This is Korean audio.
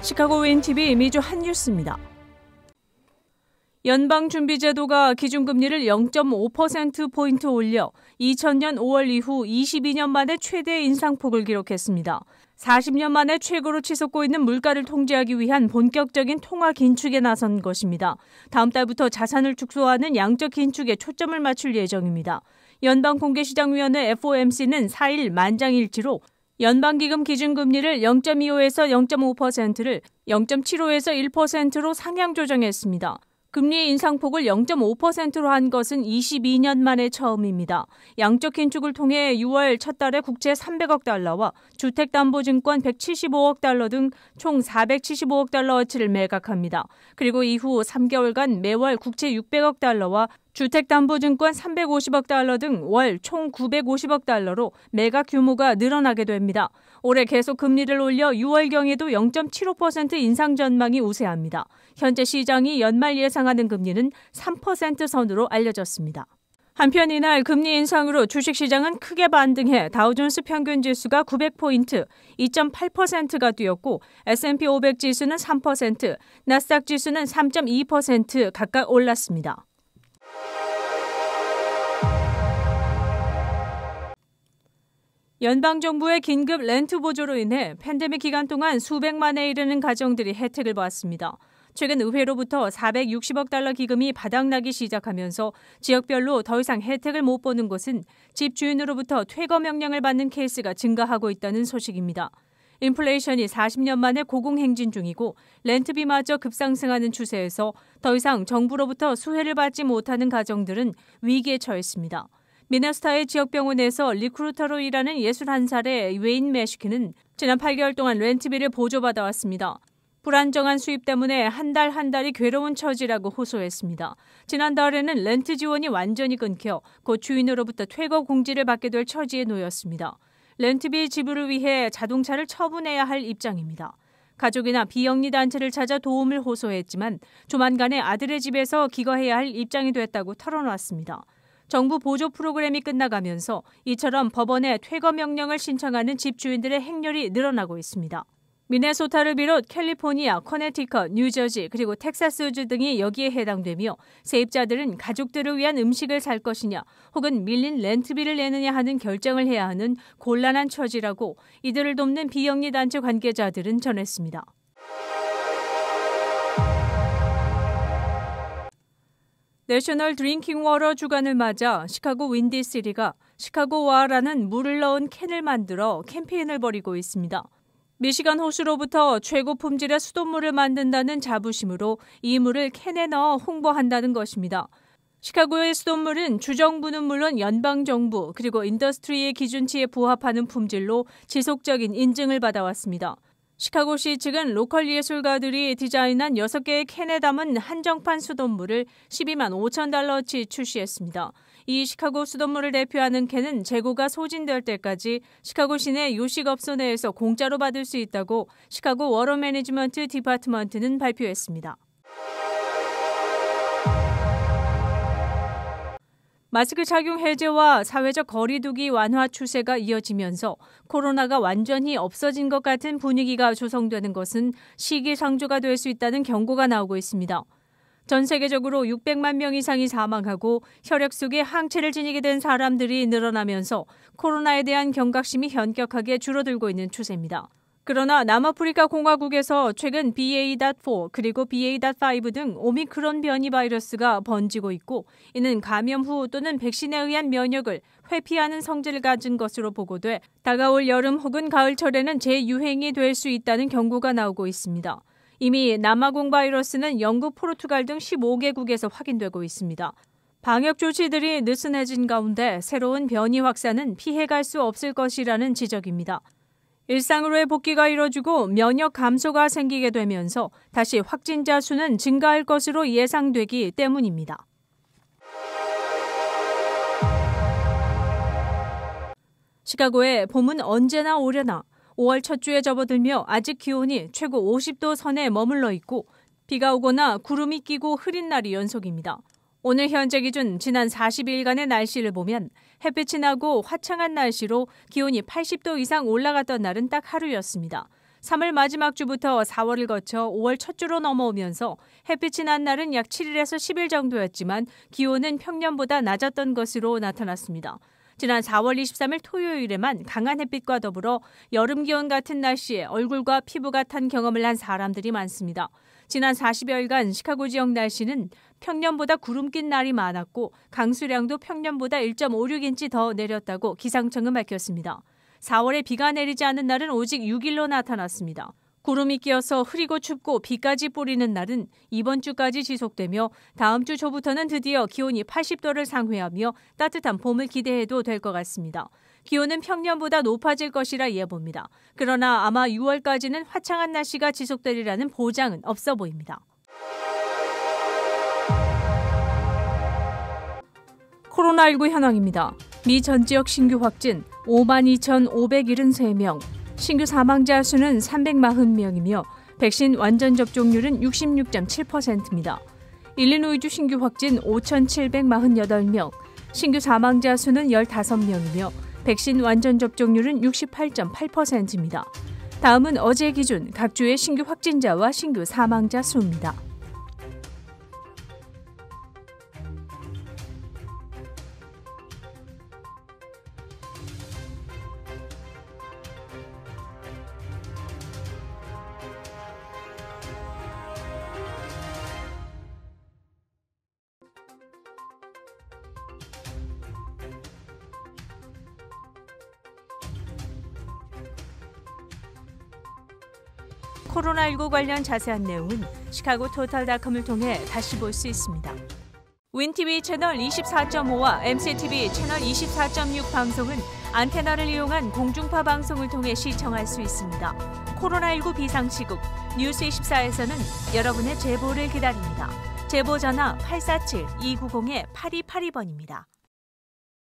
시카고 윈TV 미주 핫뉴스입니다. 연방준비제도가 기준금리를 0.5%포인트 올려 2000년 5월 이후 22년 만에 최대 인상폭을 기록했습니다. 40년 만에 최고로 치솟고 있는 물가를 통제하기 위한 본격적인 통화 긴축에 나선 것입니다. 다음 달부터 자산을 축소하는 양적 긴축에 초점을 맞출 예정입니다. 연방공개시장위원회 FOMC는 4일 만장일치로 연방기금 기준금리를 0.25에서 0.5%를 0.75에서 1%로 상향 조정했습니다. 금리 인상폭을 0.5%로 한 것은 22년 만에 처음입니다. 양적 긴축을 통해 6월 첫 달에 국채 300억 달러와 주택담보증권 175억 달러 등 총 475억 달러어치를 매각합니다. 그리고 이후 3개월간 매월 국채 600억 달러와 주택담보증권 350억 달러 등 월 총 950억 달러로 매각 규모가 늘어나게 됩니다. 올해 계속 금리를 올려 6월경에도 0.75% 인상 전망이 우세합니다. 현재 시장이 연말 예상하는 금리는 3% 선으로 알려졌습니다. 한편 이날 금리 인상으로 주식시장은 크게 반등해 다우존스 평균지수가 900포인트, 2.8%가 뛰었고 S&P 500 지수는 3%, 나스닥 지수는 3.2% 각각 올랐습니다. 연방정부의 긴급 렌트 보조로 인해 팬데믹 기간 동안 수백만에 이르는 가정들이 혜택을 받았습니다. 최근 의회로부터 460억 달러 기금이 바닥나기 시작하면서 지역별로 더 이상 혜택을 못 보는 곳은 집주인으로부터 퇴거 명령을 받는 케이스가 증가하고 있다는 소식입니다. 인플레이션이 40년 만에 고공행진 중이고 렌트비마저 급상승하는 추세에서 더 이상 정부로부터 수혜를 받지 못하는 가정들은 위기에 처했습니다. 미네소타의 지역병원에서 리크루터로 일하는 61살의 웨인 매시키는 지난 8개월 동안 렌트비를 보조받아왔습니다. 불안정한 수입 때문에 한 달이 괴로운 처지라고 호소했습니다. 지난달에는 렌트 지원이 완전히 끊겨 곧 주인으로부터 퇴거 공지를 받게 될 처지에 놓였습니다. 렌트비 지불을 위해 자동차를 처분해야 할 입장입니다. 가족이나 비영리 단체를 찾아 도움을 호소했지만 조만간에 아들의 집에서 기거해야 할 입장이 됐다고 털어놨습니다. 정부 보조 프로그램이 끝나가면서 이처럼 법원에 퇴거 명령을 신청하는 집주인들의 행렬이 늘어나고 있습니다. 미네소타를 비롯 캘리포니아, 커네티컷, 뉴저지 그리고 텍사스주 등이 여기에 해당되며 세입자들은 가족들을 위한 음식을 살 것이냐 혹은 밀린 렌트비를 내느냐 하는 결정을 해야 하는 곤란한 처지라고 이들을 돕는 비영리 단체 관계자들은 전했습니다. 내셔널 드링킹 워터 주간을 맞아 시카고 윈디시티가 시카고와라는 물을 넣은 캔을 만들어 캠페인을 벌이고 있습니다. 미시간 호수로부터 최고 품질의 수돗물을 만든다는 자부심으로 이 물을 캔에 넣어 홍보한다는 것입니다. 시카고의 수돗물은 주정부는 물론 연방정부 그리고 인더스트리의 기준치에 부합하는 품질로 지속적인 인증을 받아왔습니다. 시카고시 측은 로컬 예술가들이 디자인한 6개의 캔에 담은 한정판 수돗물을 12만 5천 달러어치 출시했습니다. 이 시카고 수돗물을 대표하는 캔은 재고가 소진될 때까지 시카고 시내 요식업소 내에서 공짜로 받을 수 있다고 시카고 워터 매니지먼트 디파트먼트는 발표했습니다. 마스크 착용 해제와 사회적 거리 두기 완화 추세가 이어지면서 코로나가 완전히 없어진 것 같은 분위기가 조성되는 것은 시기상조가 될 수 있다는 경고가 나오고 있습니다. 전 세계적으로 600만 명 이상이 사망하고 혈액 속에 항체를 지니게 된 사람들이 늘어나면서 코로나에 대한 경각심이 현격하게 줄어들고 있는 추세입니다. 그러나 남아프리카 공화국에서 최근 BA.4 그리고 BA.5 등 오미크론 변이 바이러스가 번지고 있고 이는 감염 후 또는 백신에 의한 면역을 회피하는 성질을 가진 것으로 보고돼 다가올 여름 혹은 가을철에는 재유행이 될 수 있다는 경고가 나오고 있습니다. 이미 남아공 바이러스는 영국, 포르투갈 등 15개국에서 확인되고 있습니다. 방역 조치들이 느슨해진 가운데 새로운 변이 확산은 피해갈 수 없을 것이라는 지적입니다. 일상으로의 복귀가 이뤄지고 면역 감소가 생기게 되면서 다시 확진자 수는 증가할 것으로 예상되기 때문입니다. 시카고의 봄은 언제나 오려나 5월 첫 주에 접어들며 아직 기온이 최고 50도 선에 머물러 있고 비가 오거나 구름이 끼고 흐린 날이 연속입니다. 오늘 현재 기준 지난 42일간의 날씨를 보면 햇빛이 나고 화창한 날씨로 기온이 80도 이상 올라갔던 날은 딱 하루였습니다. 3월 마지막 주부터 4월을 거쳐 5월 첫 주로 넘어오면서 햇빛이 난 날은 약 7일에서 10일 정도였지만 기온은 평년보다 낮았던 것으로 나타났습니다. 지난 4월 23일 토요일에만 강한 햇빛과 더불어 여름 기온 같은 날씨에 얼굴과 피부가 탄 경험을 한 사람들이 많습니다. 지난 40여일간 시카고 지역 날씨는 평년보다 구름 낀 날이 많았고 강수량도 평년보다 1.56인치 더 내렸다고 기상청은 밝혔습니다. 4월에 비가 내리지 않은 날은 오직 6일로 나타났습니다. 구름이 끼어서 흐리고 춥고 비까지 뿌리는 날은 이번 주까지 지속되며 다음 주 초부터는 드디어 기온이 80도를 상회하며 따뜻한 봄을 기대해도 될 것 같습니다. 기온은 평년보다 높아질 것이라 예보입니다. 그러나 아마 6월까지는 화창한 날씨가 지속되리라는 보장은 없어 보입니다. 코로나19 현황입니다. 미 전 지역 신규 확진 52,573명, 신규 사망자 수는 340명이며 백신 완전 접종률은 66.7%입니다. 일리노이주 신규 확진 5,748명, 신규 사망자 수는 15명이며 백신 완전 접종률은 68.8%입니다. 다음은 어제 기준 각 주의 신규 확진자와 신규 사망자 수입니다. 코로나19 관련 자세한 내용은 시카고 토탈닷컴을 통해 다시 볼 수 있습니다. 윈TV 채널 24.5와 MCTV 채널 24.6 방송은 안테나를 이용한 공중파 방송을 통해 시청할 수 있습니다. 코로나19 비상시국 뉴스24에서는 여러분의 제보를 기다립니다. 제보 전화 847-290-8282번입니다.